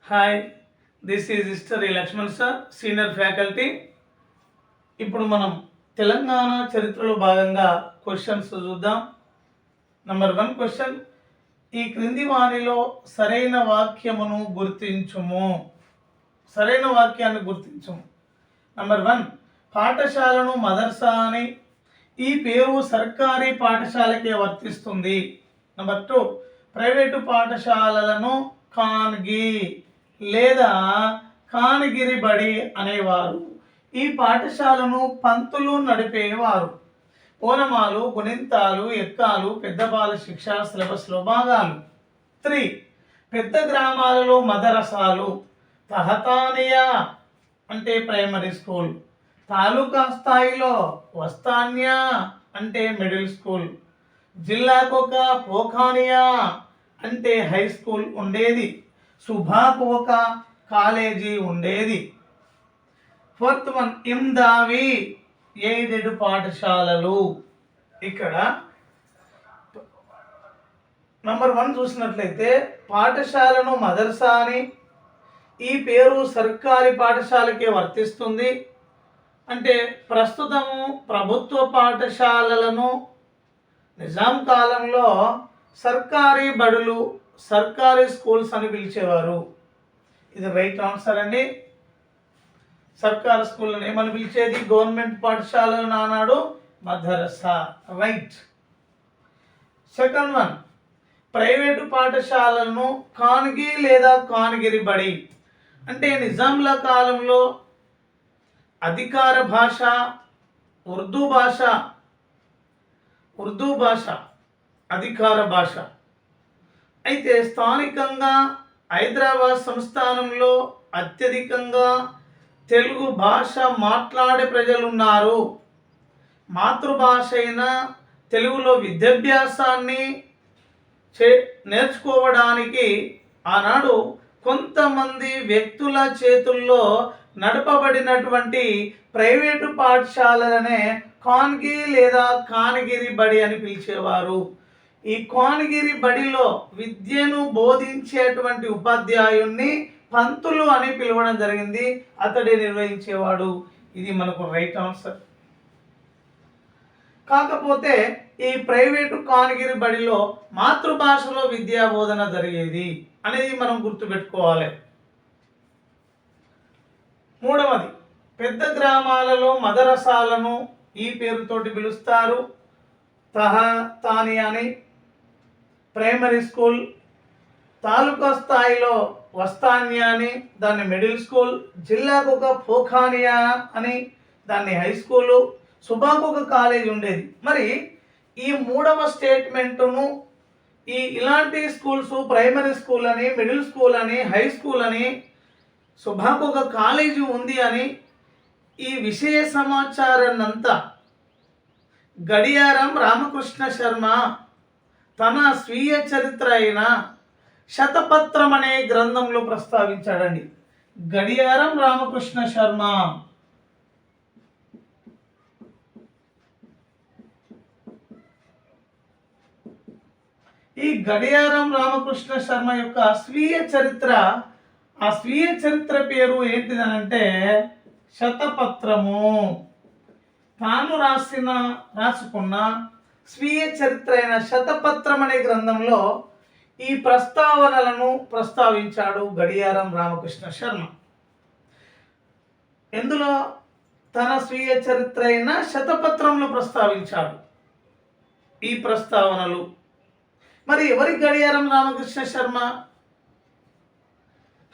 Hi, this is history Laxman sir, senior faculty. ఇప్పుడు మనం తెలంగాణ చరిత్రలో భాగంగా క్వశ్చన్స్ చూద్దాం. నంబర్ 1 క్వశ్చన్, ఈ క్రింది వాణిలో సరైన వాక్యమును గుర్తించుము. సరైన వాక్యాన్ని గుర్తించుము. నంబర్ 1, పాఠశాలను మదర్సా అని, ఈ పేరు సర్కారీ పాఠశాలకే వర్తిస్తుంది. నంబర్ 2, ప్రైవేటు పాఠశాలలను ఖాన్గీ లేదా కానగిరి బడి అనేవారు. ఈ పాఠశాలను పంతులు నడిపేవారు. ఓనమాలు, గుణింతాలు, ఎక్కాలు పెద్ద బాల శిక్ష సిలబస్లో భాగాలు. 3, పెద్ద గ్రామాలలో మదరసాలు. తహతానియా అంటే ప్రైమరీ స్కూల్, తాలూకా స్థాయిలో వస్తాన్యా అంటే మిడిల్ స్కూల్, జిల్లాకొక పోఖానియా అంటే హై స్కూల్ ఉండేది, సుభాకు ఒక కాలేజీ ఉండేది. 4th వన్, ఇమ్దావి ఎయిడెడ్ పాఠశాలలు. ఇక్కడ నంబర్ 1 చూసినట్లయితే పాఠశాలను మదర్సా అని, ఈ పేరు సర్కారీ పాఠశాలకే వర్తిస్తుంది. అంటే ప్రస్తుతము ప్రభుత్వ పాఠశాలలను నిజాం కాలంలో సర్కారీ బడులు, సర్కారీ స్కూల్స్ అని పిలిచేవారు. ఇది రైట్ ఆన్సర్ అండి. సర్కారీ స్కూళ్ళని ఏమని పిలిచేది? గవర్నమెంట్ పాఠశాలను ఆనాడు madrasa. Right. Second one, private పాఠశాలను ఖాన్గీ లేదా కానగిరి బడి. అంటే నిజాంల కాలంలో అధికార భాష ఉర్దూ భాష అధికార భాష. అయితే స్థానికంగా హైదరాబాద్ సంస్థానంలో అత్యధికంగా తెలుగు భాష మాట్లాడే ప్రజలున్నారు. మాతృభాష అయిన తెలుగులో విద్యాభ్యాసాన్ని నేర్చుకోవడానికి ఆనాడు కొంతమంది వ్యక్తుల చేతుల్లో నడపబడినటువంటి ప్రైవేటు పాఠశాలలనే ఖాన్గీ లేదా కానగిరి బడి అని పిలిచేవారు. ఈ కానగిరి బడిలో విద్యను బోధించేటువంటి ఉపాధ్యాయుణ్ణి పంతులు అని పిలవడం జరిగింది. అతడే నిర్వహించేవాడు. ఇది మనకు రైట్ ఆన్సర్. కాకపోతే ఈ ప్రైవేటు కానగిరి బడిలో మాతృభాషలో విద్యా బోధన జరిగేది అనేది మనం గుర్తుపెట్టుకోవాలి. 3వది, పెద్ద గ్రామాలలో మదరసాలను ఈ పేరుతోటి పిలుస్తారు. తహతానియా అని ప్రైమరీ స్కూల్, తాలూకా స్థాయిలో వస్తాన్యా అని దాన్ని మిడిల్ స్కూల్, జిల్లాకు ఒక పోఖానియా అని దాన్ని హై స్కూలు, సుబాకు ఒక కాలేజ్ ఉండేది. మరి ఈ 3వ స్టేట్మెంటును ఇలాంటి స్కూల్స్ ప్రైమరీ స్కూల్ అని, మిడిల్ స్కూల్ అని, హై స్కూల్ అని, సుబాకు ఒక కాలేజీ ఉంది అని ఈ విషయ సమాచారాన్నంతా గడియారం రామకృష్ణ శర్మ తన స్వీయ చరిత్ర అయిన శతపత్రం అనే గ్రంథంలో ప్రస్తావించాడండి. గడియారం రామకృష్ణ శర్మ. ఈ గడియారం రామకృష్ణ శర్మ యొక్క స్వీయ చరిత్ర, ఆ స్వీయ చరిత్ర పేరు ఏంటిదనంటే శతపత్రము. తాను రాసుకున్న స్వీయ చరిత్ర అయిన శతపత్రం అనే గ్రంథంలో ఈ ప్రస్తావనలను ప్రస్తావించాడు గడియారం రామకృష్ణ శర్మ. ఎందులో? తన స్వీయ చరిత్ర అయిన శతపత్రంలో ప్రస్తావించాడు ఈ ప్రస్తావనలు. మరి ఎవరి గడియారం రామకృష్ణ శర్మ?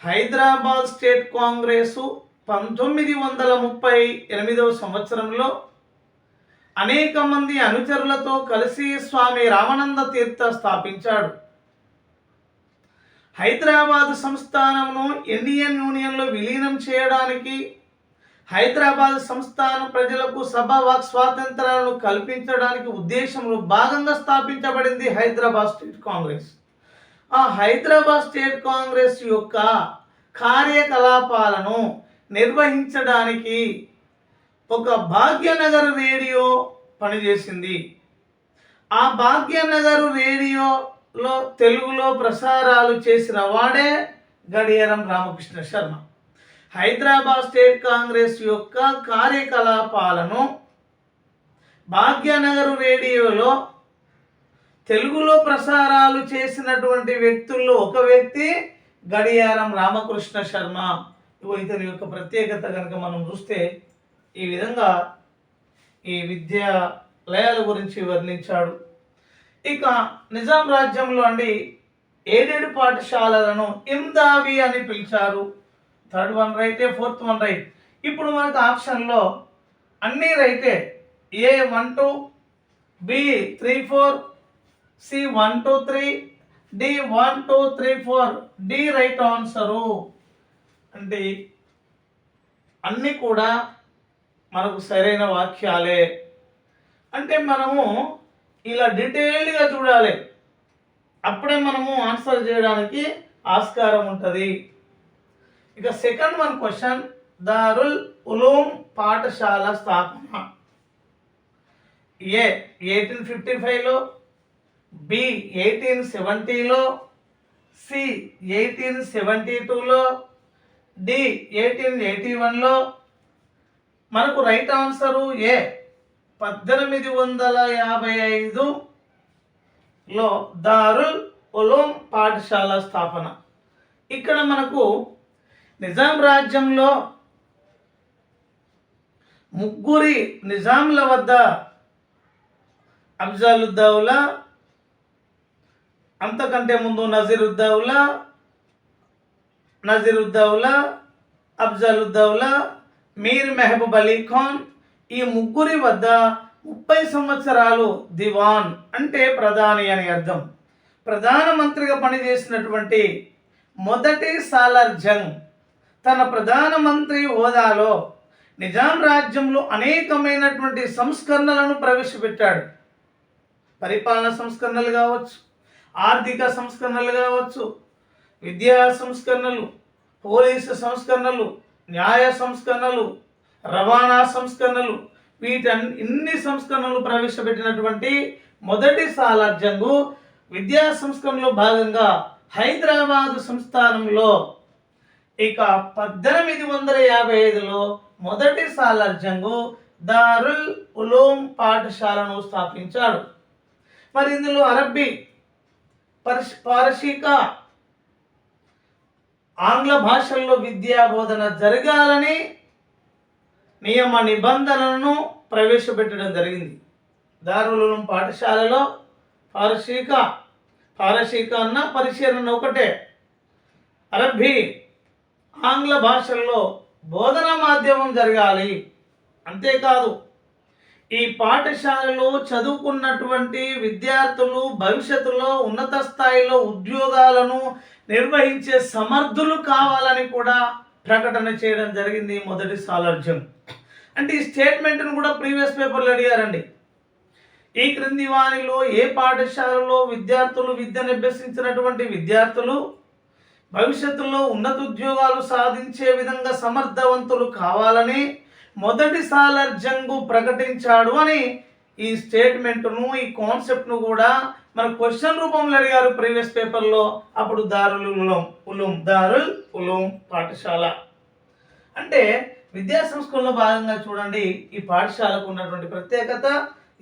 హైదరాబాద్ స్టేట్ కాంగ్రెసు 1938వ సంవత్సరంలో అనేక మంది అనుచరులతో కలిసి స్వామి రామానంద తీర్థ స్థాపించాడు. హైదరాబాద్ సంస్థానంను ఇండియన్ యూనియన్లో విలీనం చేయడానికి, హైదరాబాద్ సంస్థాన ప్రజలకు సభా వాక్ స్వాతంత్రాలను కల్పించడానికి ఉద్దేశంలో భాగంగా స్థాపించబడింది హైదరాబాద్ స్టేట్ కాంగ్రెస్. ఆ హైదరాబాద్ స్టేట్ కాంగ్రెస్ యొక్క కార్యకలాపాలను నిర్వహించడానికి ఒక భాగ్యనగర్ రేడియో పనిచేసింది. ఆ భాగ్యనగర్ రేడియోలో తెలుగులో ప్రసారాలు చేసిన వాడే గడియారం రామకృష్ణ శర్మ. హైదరాబాద్ స్టేట్ కాంగ్రెస్ యొక్క కార్యకలాపాలను భాగ్యనగర్ రేడియోలో తెలుగులో ప్రసారాలు చేసినటువంటి వ్యక్తుల్లో ఒక వ్యక్తి గడియారం రామకృష్ణ శర్మ. ఇతని యొక్క ప్రత్యేకత కనుక మనం చూస్తే ఈ విధంగా ఈ విద్యాలయాల గురించి వర్ణించాడు. ఇక నిజాం రాజ్యంలో ఏడేడు పాఠశాలలను ఇమ్దావి అని పిలిచారు. థర్డ్ వన్ రైటే, ఫోర్త్ వన్ రైట్. ఇప్పుడు మనకు ఆప్షన్లో అన్నీ రైటే. A 1 2, B 3 4, C 1 2 3, D 1 2 3 4, D right answer. అంటే అన్నీ కూడా మనకు సరైన వాక్యాలే. అంటే మనము ఇలా డీటెయిల్డ్గా చూడాలి, అప్పుడే మనము ఆన్సర్ చేయడానికి ఆస్కారం ఉంటుంది. ఇక second one question, Darul Uloom పాఠశాల స్థాపన. ఏ 1855లో, బి 1870లో, సి 1872లో, డి 1881లో. మనకు రైట్ ఆన్సరు ఏ 1855లో దారుల్ ఉలూమ్ పాఠశాల స్థాపన. ఇక్కడ మనకు నిజాం రాజ్యంలో ముగ్గురి నిజాంల వద్ద అఫ్జలుద్దౌలా, అంతకంటే ముందు నజీరుద్దౌలా, అఫ్జలుద్దౌలా, మీర్ మెహబూబ్ అలీ ఖాన్, ఈ ముగ్గురి వద్ద 30 సంవత్సరాలు దివాన్ అంటే ప్రధాని అని అర్థం, ప్రధానమంత్రిగా పనిచేసినటువంటి మొదటి సాలార్ జంగ్ తన ప్రధానమంత్రి హోదాలో నిజాం రాజ్యంలో అనేకమైనటువంటి సంస్కరణలను ప్రవేశపెట్టాడు. పరిపాలన సంస్కరణలు కావచ్చు, ఆర్థిక సంస్కరణలు కావచ్చు, విద్యా సంస్కరణలు, పోలీసు సంస్కరణలు, న్యాయ సంస్కరణలు, రవాణా సంస్కరణలు, ఇన్ని సంస్కరణలు ప్రవేశపెట్టినటువంటి మొదటి సాలార్ జంగు విద్యా సంస్కరణలో భాగంగా హైదరాబాదు సంస్థానంలో ఇక 1855లో మొదటి సాలార్ జంగు దారుల్ ఉలూమ్ పాఠశాలను స్థాపించాడు. మరి ఇందులో అరబ్బీ, పారసీక, ఆంగ్ల భాషల్లో విద్యా బోధన జరగాలని నియమ నిబంధనలను ప్రవేశపెట్టడం జరిగింది. దారుల్ ఉలూమ్ పాఠశాలలో పారసీక అన్న పరిశీలన ఒకటే, అరబ్బీ, ఆంగ్ల భాషల్లో బోధనా మాధ్యమం జరగాలి. అంతేకాదు ఈ పాఠశాలలో చదువుకున్నటువంటి విద్యార్థులు భవిష్యత్తులో ఉన్నత స్థాయిలో ఉద్యోగాలను నిర్వహించే సమర్థులు కావాలని కూడా ప్రకటన చేయడం జరిగింది మొదటి సాలార్ జంగ్. అంటే ఈ స్టేట్మెంట్ను కూడా ప్రీవియస్ పేపర్లో అడిగారండి. ఈ క్రింది వారిలో ఏ పాఠశాలలో విద్యార్థులు విద్యను అభ్యసించినటువంటి విద్యార్థులు భవిష్యత్తులో ఉన్నత ఉద్యోగాలు సాధించే విధంగా సమర్థవంతులు కావాలని మొదటి సాలార్ జంగు ప్రకటించాడు అని ఈ స్టేట్మెంట్ను, ఈ కాన్సెప్ట్ను కూడా మన క్వశ్చన్ రూపంలో అడిగారు ప్రీవియస్ పేపర్లో. అప్పుడు దారుల్ ఉలూమ్ పాఠశాల అంటే విద్యా సంస్కరణలో భాగంగా చూడండి ఈ పాఠశాలకు ఉన్నటువంటి ప్రత్యేకత.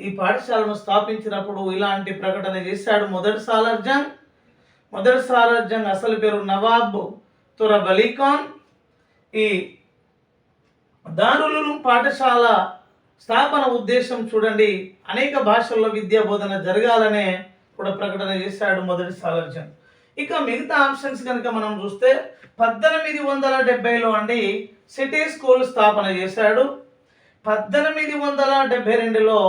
ఈ పాఠశాలను స్థాపించినప్పుడు ఇలాంటి ప్రకటన చేశాడు మొదటి సాలార్ జంగ్. మొదటి సాలార్ జంగ్ అసలు పేరు నవాబ్ తురబ్ అలీ ఖాన్. ఈ దారుల్ ఉలూమ్ పాఠశాల స్థాపన ఉద్దేశం చూడండి, అనేక భాషల్లో విద్యా బోధన జరగాలనే కూడా ప్రకటన చేశాడు మొదటి సాలార్ జంగ్. ఇక మిగతా ఆప్షన్స్ కనుక మనం చూస్తే 1870లో సిటీ స్కూల్ స్థాపన చేశాడు. 1872లో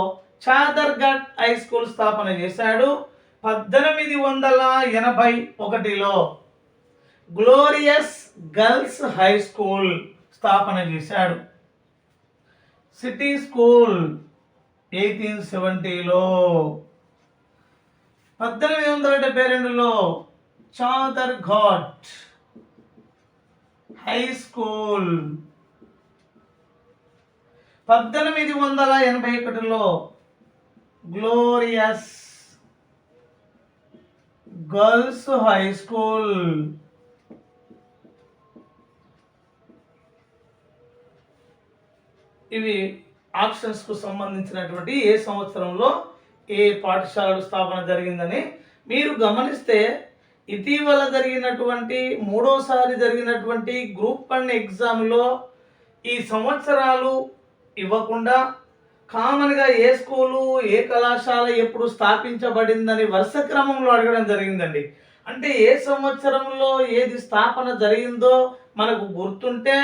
చాదర్ఘట్ హై స్కూల్ స్థాపన చేశాడు. 1881లో గ్లోరియస్ గర్ల్స్ హై స్కూల్ స్థాపన చేశాడు. సిటీ స్కూల్ 1870లో. 1872లో చాదర్ఘాట్ హై స్కూల్. 1881లో గ్లోరియస్ గర్ల్స్ హై స్కూల్. ఇవి ఆప్షన్స్కు సంబంధించినటువంటి ఏ సంవత్సరంలో ఏ పాఠశాలలు స్థాపన జరిగిందని మీరు గమనిస్తే ఇటీవల జరిగినటువంటి మూడోసారి జరిగినటువంటి గ్రూప్ 1 ఎగ్జామ్లో ఈ సంవత్సరాలు ఇవ్వకుండా కామన్గా ఏ స్కూలు ఏ కళాశాల ఎప్పుడు స్థాపించబడిందని వరుస క్రమంలో అడగడం జరిగిందండి. అంటే ఏ సంవత్సరంలో ఏది స్థాపన జరిగిందో మనకు గుర్తుంటే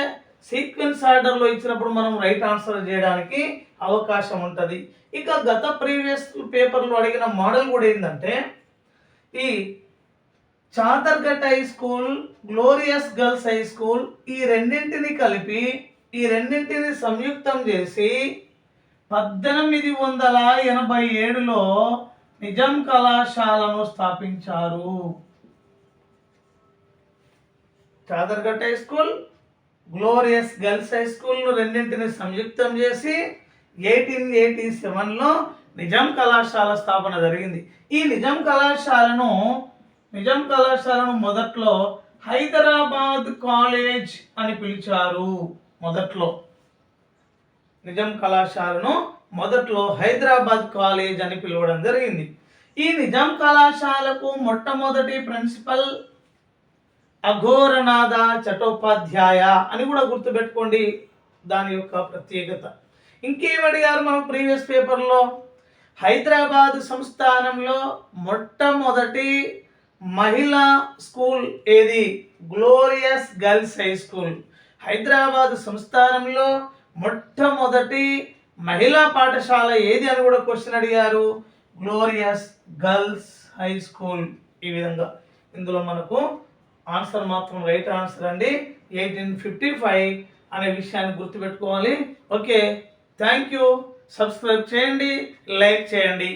సీక్వెన్స్ ఆర్డర్లో ఇచ్చినప్పుడు మనం రైట్ ఆన్సర్ చేయడానికి అవకాశం ఉంటుంది. ఇక గత ప్రీవియస్ పేపర్లో అడిగిన మోడల్ కూడా ఏంటంటే ఈ Chaderghat high school, glorious girls high school ఈ రెండింటిని కలిపి ఈ రెండింటిని సంయుక్తం చేసి 1887లో నిజాం కళాశాలను స్థాపించారు. Chaderghat high school, glorious girls high స్కూల్ను రెండింటిని సంయుక్తం చేసి 1887లో నిజాం కళాశాల స్థాపన జరిగింది. ఈ నిజాం కళాశాలను మొదట్లో హైదరాబాద్ కాలేజ్ అని పిలిచారు. నిజాం కళాశాలను మొదట్లో హైదరాబాద్ కాలేజ్ అని పిలవడం జరిగింది. ఈ నిజాం కళాశాలకు మొట్టమొదటి ప్రిన్సిపల్ అఘోరనాథ చటోపాధ్యాయ అని కూడా గుర్తుపెట్టుకోండి, దాని యొక్క ప్రత్యేకత. ఇంకేమడిగారు మనం ప్రీవియస్ పేపర్లో? హైదరాబాద్ సంస్థానంలో మొట్టమొదటి మహిళా స్కూల్ ఏది? Glorious girls high school. Hyderabad సంస్థానంలో మొట్టమొదటి మహిళా పాఠశాల ఏది అని కూడా క్వశ్చన్ అడిగారు. Glorious girls high school. ఈ విధంగా ఇందులో మనకు ఆన్సర్ మాత్రం రైట్ ఆన్సర్ అండి 1855 అనే విషయాన్ని గుర్తుపెట్టుకోవాలి. Okay, thank you. సబ్స్క్రైబ్ చేయండి, లైక్ చేయండి.